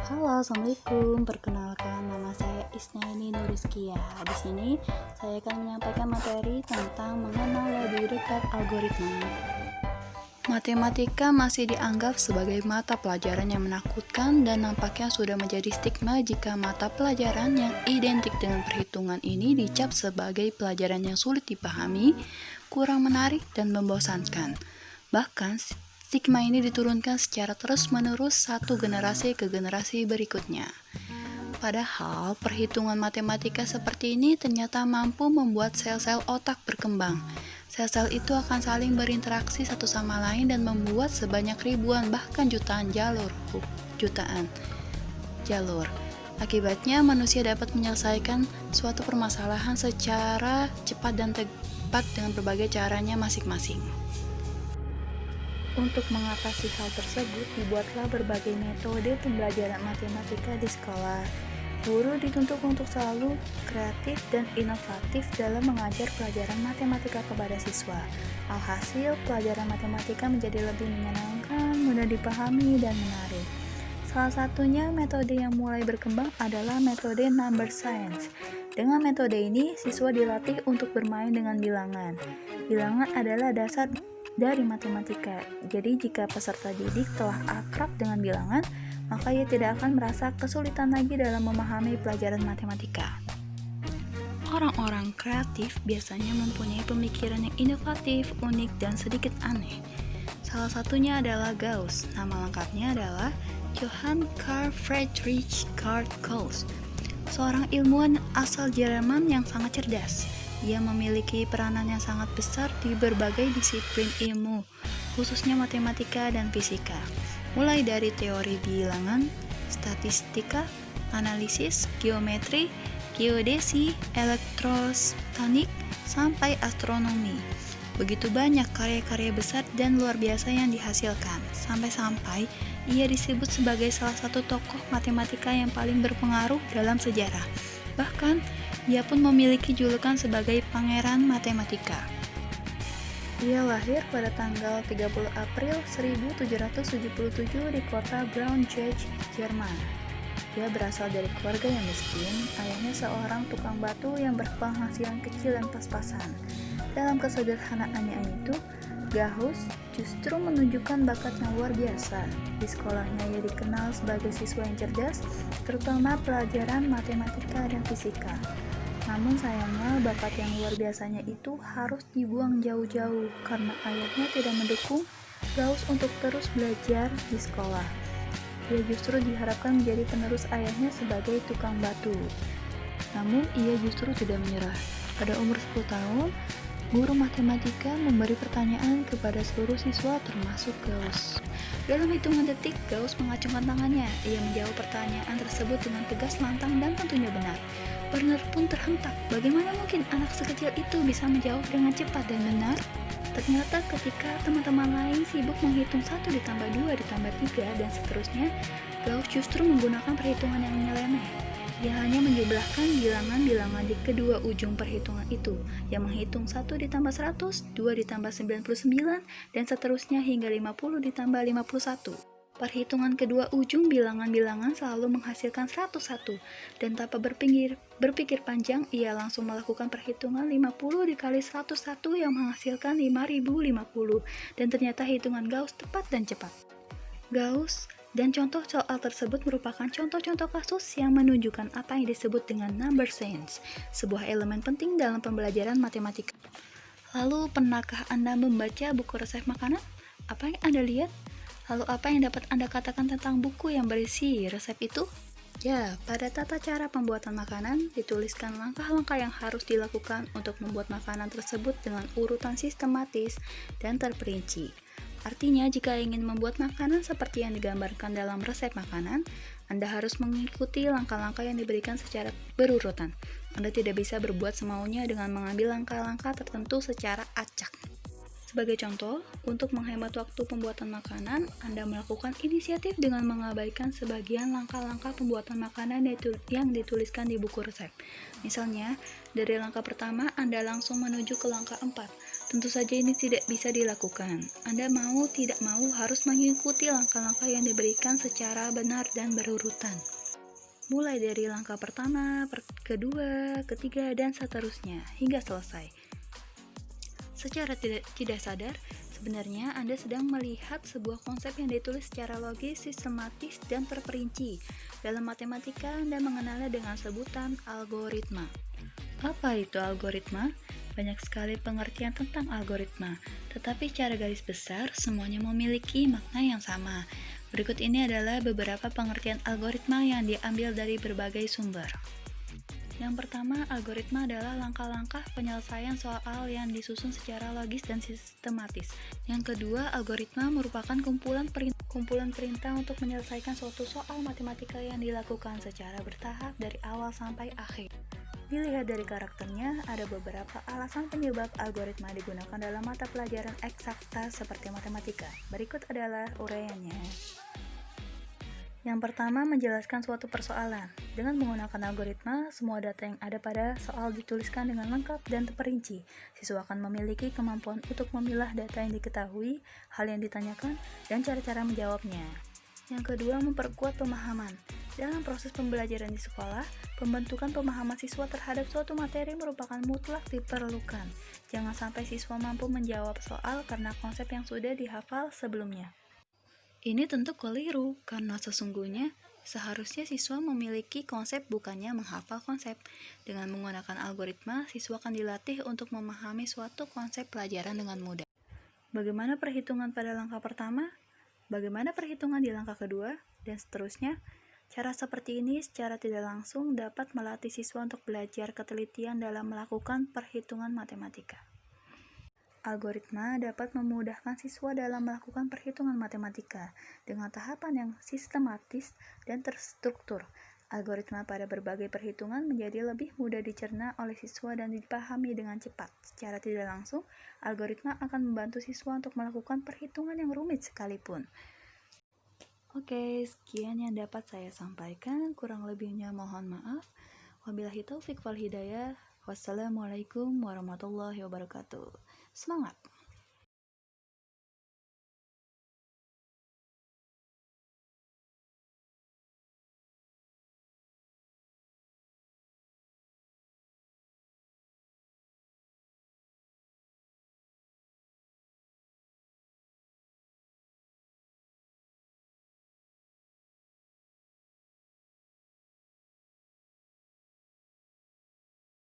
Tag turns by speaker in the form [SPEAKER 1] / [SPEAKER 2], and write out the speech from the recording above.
[SPEAKER 1] Halo, assalamualaikum. Perkenalkan, nama saya Isnaini Nuriskia. Di sini saya akan menyampaikan materi tentang mengenal lebih dekat algoritma. Matematika masih dianggap sebagai mata pelajaran yang menakutkan dan nampaknya sudah menjadi stigma jika mata pelajaran yang identik dengan perhitungan ini dicap sebagai pelajaran yang sulit dipahami, kurang menarik, dan membosankan. Bahkan, stigma ini diturunkan secara terus-menerus satu generasi ke generasi berikutnya. Padahal, perhitungan matematika seperti ini ternyata mampu membuat sel-sel otak berkembang. Sel-sel itu akan saling berinteraksi satu sama lain dan membuat sebanyak ribuan bahkan jutaan jalur. Akibatnya, manusia dapat menyelesaikan suatu permasalahan secara cepat dan tepat dengan berbagai caranya masing-masing. Untuk mengatasi hal tersebut, dibuatlah berbagai metode pembelajaran matematika di sekolah. Guru dituntut untuk selalu kreatif dan inovatif dalam mengajar pelajaran matematika kepada siswa. Alhasil, pelajaran matematika menjadi lebih menyenangkan, mudah dipahami, dan menarik. Salah satunya metode yang mulai berkembang adalah metode number science. Dengan metode ini, siswa dilatih untuk bermain dengan bilangan. Bilangan adalah dasar dari matematika. Jadi jika peserta didik telah akrab dengan bilangan, maka ia tidak akan merasa kesulitan lagi dalam memahami pelajaran matematika. Orang-orang kreatif biasanya mempunyai pemikiran yang inovatif, unik, dan sedikit aneh. Salah satunya adalah Gauss. Nama lengkapnya adalah Johann Carl Friedrich Gauss, seorang ilmuwan asal Jerman yang sangat cerdas. Ia memiliki peranan yang sangat besar di berbagai disiplin ilmu, khususnya matematika dan fisika. Mulai dari teori bilangan, statistika, analisis, geometri, geodesi, elektrostatik, sampai astronomi. Begitu banyak karya-karya besar dan luar biasa yang dihasilkan, sampai-sampai ia disebut sebagai salah satu tokoh matematika yang paling berpengaruh dalam sejarah. Bahkan, ia pun memiliki julukan sebagai Pangeran Matematika. Ia lahir pada tanggal 30 April 1777 di kota Braunschweig, Jerman. Dia berasal dari keluarga yang miskin, ayahnya seorang tukang batu yang berpenghasilan kecil dan pas-pasan. Dalam kesederhanaannya itu, Gauss justru menunjukkan bakat yang luar biasa. Di sekolahnya ia dikenal sebagai siswa yang cerdas, terutama pelajaran matematika dan fisika. Namun sayangnya bakat yang luar biasanya itu harus dibuang jauh-jauh karena ayahnya tidak mendukung Gauss untuk terus belajar di sekolah. Ia justru diharapkan menjadi penerus ayahnya sebagai tukang batu. Namun ia justru tidak menyerah. Pada umur 10 tahun, guru matematika memberi pertanyaan kepada seluruh siswa termasuk Gauss. Dalam hitungan detik, Gauss mengacungkan tangannya. Ia menjawab pertanyaan tersebut dengan tegas, lantang, dan tentunya benar. Werner pun terhentak. Bagaimana mungkin anak sekecil itu bisa menjawab dengan cepat dan benar? Ternyata ketika teman-teman lain sibuk menghitung 1 ditambah 2 ditambah 3 dan seterusnya, Gauss justru menggunakan perhitungan yang nyeleneh. Ia hanya menjumlahkan bilangan-bilangan di kedua ujung perhitungan itu, yang menghitung 1 ditambah 100, 2 ditambah 99, dan seterusnya hingga 50 ditambah 51. Perhitungan kedua ujung bilangan-bilangan selalu menghasilkan 101, dan tanpa berpikir panjang, ia langsung melakukan perhitungan 50 dikali 101 yang menghasilkan 5050, dan ternyata hitungan Gauss tepat dan cepat. Gauss dan contoh soal tersebut merupakan contoh-contoh kasus yang menunjukkan apa yang disebut dengan number science, sebuah elemen penting dalam pembelajaran matematika. Lalu, pernahkah Anda membaca buku resep makanan? Apa yang Anda lihat? Lalu apa yang dapat Anda katakan tentang buku yang berisi resep itu? Ya, pada tata cara pembuatan makanan dituliskan langkah-langkah yang harus dilakukan untuk membuat makanan tersebut dengan urutan sistematis dan terperinci. Artinya, jika ingin membuat makanan seperti yang digambarkan dalam resep makanan, Anda harus mengikuti langkah-langkah yang diberikan secara berurutan. Anda tidak bisa berbuat semaunya dengan mengambil langkah-langkah tertentu secara acak. Sebagai contoh, untuk menghemat waktu pembuatan makanan, Anda melakukan inisiatif dengan mengabaikan sebagian langkah-langkah pembuatan makanan yang dituliskan di buku resep. Misalnya, dari langkah pertama, Anda langsung menuju ke langkah 4. Tentu saja ini tidak bisa dilakukan. Anda mau tidak mau harus mengikuti langkah-langkah yang diberikan secara benar dan berurutan. Mulai dari langkah pertama, kedua, ketiga, dan seterusnya hingga selesai. Secara tidak sadar, sebenarnya Anda sedang melihat sebuah konsep yang ditulis secara logis, sistematis, dan terperinci. Dalam matematika, Anda mengenalnya dengan sebutan algoritma. Apa itu algoritma? Banyak sekali pengertian tentang algoritma, tetapi secara garis besar semuanya memiliki makna yang sama. Berikut ini adalah beberapa pengertian algoritma yang diambil dari berbagai sumber. Yang pertama, algoritma adalah langkah-langkah penyelesaian soal yang disusun secara logis dan sistematis. Yang kedua, algoritma merupakan kumpulan perintah untuk menyelesaikan suatu soal matematika yang dilakukan secara bertahap dari awal sampai akhir. Dilihat dari karakternya, ada beberapa alasan penyebab algoritma digunakan dalam mata pelajaran eksakta seperti matematika. Berikut adalah uraiannya. Yang pertama, menjelaskan suatu persoalan. Dengan menggunakan algoritma, semua data yang ada pada soal dituliskan dengan lengkap dan terperinci. Siswa akan memiliki kemampuan untuk memilah data yang diketahui, hal yang ditanyakan, dan cara-cara menjawabnya. Yang kedua, memperkuat pemahaman. Dalam proses pembelajaran di sekolah, pembentukan pemahaman siswa terhadap suatu materi merupakan mutlak diperlukan. Jangan sampai siswa mampu menjawab soal karena konsep yang sudah dihafal sebelumnya. Ini tentu keliru, karena sesungguhnya seharusnya siswa memiliki konsep bukannya menghafal konsep. Dengan menggunakan algoritma, siswa akan dilatih untuk memahami suatu konsep pelajaran dengan mudah. Bagaimana perhitungan pada langkah pertama? Bagaimana perhitungan di langkah kedua? Dan seterusnya. Cara seperti ini secara tidak langsung dapat melatih siswa untuk belajar ketelitian dalam melakukan perhitungan matematika. Algoritma dapat memudahkan siswa dalam melakukan perhitungan matematika dengan tahapan yang sistematis dan terstruktur. Algoritma pada berbagai perhitungan menjadi lebih mudah dicerna oleh siswa dan dipahami dengan cepat. Secara tidak langsung, algoritma akan membantu siswa untuk melakukan perhitungan yang rumit sekalipun. Oke, sekian yang dapat saya sampaikan. Kurang lebihnya mohon maaf. Wabillahi taufik wal hidayah. Wassalamualaikum warahmatullahi wabarakatuh. Semangat!